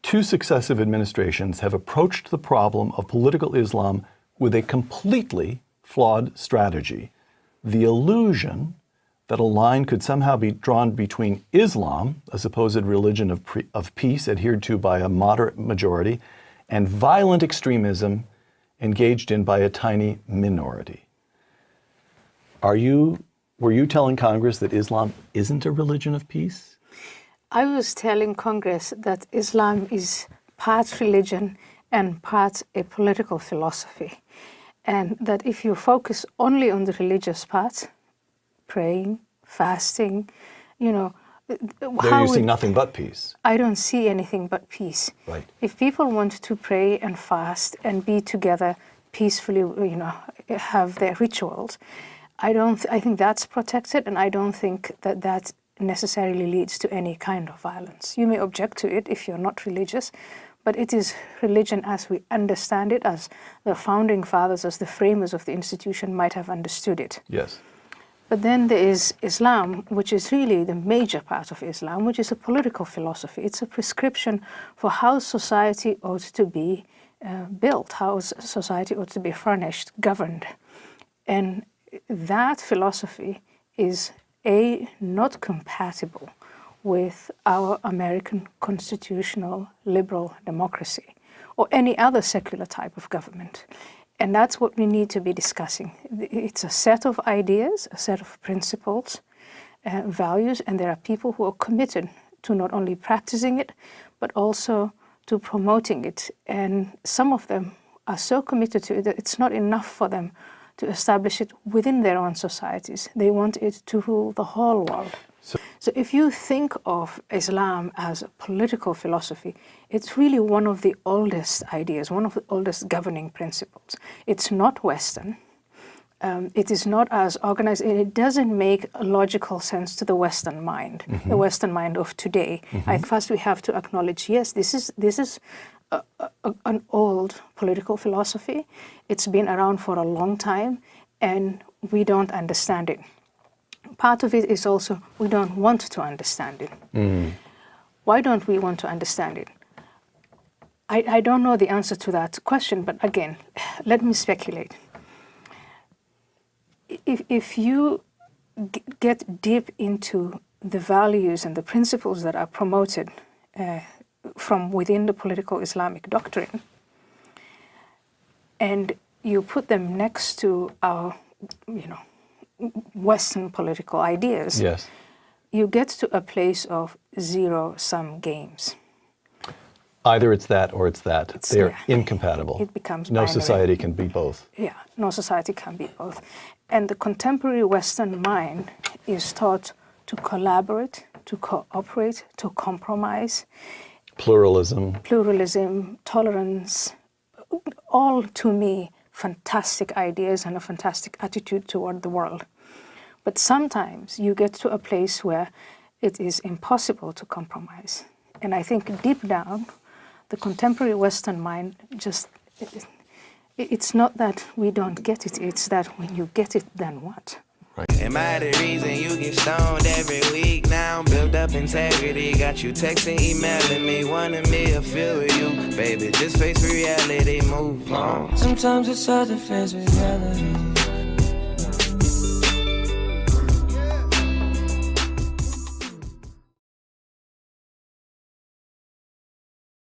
two successive administrations have approached the problem of political Islam with a completely flawed strategy. The illusion that a line could somehow be drawn between Islam, a supposed religion of peace adhered to by a moderate majority, and violent extremism engaged in by a tiny minority. Were you telling Congress that Islam isn't a religion of peace? I was telling Congress that Islam is part religion and part a political philosophy. And that if you focus only on the religious part, praying, fasting, There you see nothing but peace. I don't see anything but peace. Right. If people want to pray and fast and be together peacefully, have their rituals, I think that's protected, and I don't think that necessarily leads to any kind of violence. You may object to it if you're not religious, but it is religion as we understand it, as the founding fathers, as the framers of the institution might have understood it. Yes. But then there is Islam, which is really the major part of Islam, which is a political philosophy. It's a prescription for how society ought to be built, how society ought to be furnished, governed. And that philosophy is not compatible with our American constitutional liberal democracy or any other secular type of government. And that's what we need to be discussing. It's a set of ideas, a set of principles, values, and there are people who are committed to not only practicing it, but also to promoting it. And some of them are so committed to it that it's not enough for them to establish it within their own societies. They want it to rule the whole world. So if you think of Islam as a political philosophy, it's really one of the oldest ideas, one of the oldest governing principles. It's not Western. It is not as organized, and it doesn't make a logical sense to the Western mind, the Western mind of today. First we have to acknowledge, yes, this is an old political philosophy. It's been around for a long time, and we don't understand it. Part of it is also we don't want to understand it. Why don't we want to understand it? I don't know the answer to that question, but again, let me speculate. If you get deep into the values and the principles that are promoted from within the political Islamic doctrine, and you put them next to our, Western political ideas, yes, you get to a place of zero-sum games. Either it's that or it's that. They're incompatible. It becomes no binary. Society can be both. Yeah, no society can be both. And the contemporary Western mind is taught to collaborate, to cooperate, to compromise. Pluralism, tolerance, all to me fantastic ideas and a fantastic attitude toward the world. But sometimes you get to a place where it is impossible to compromise. And I think deep down, the contemporary Western mind it's not that we don't get it, it's that when you get it, then what? Right. Am I the reason you get stoned every week now? Built up integrity, got you texting, emailing me, wanting me to feel with you. Baby, just face reality, move on. Sometimes it's hard to face reality.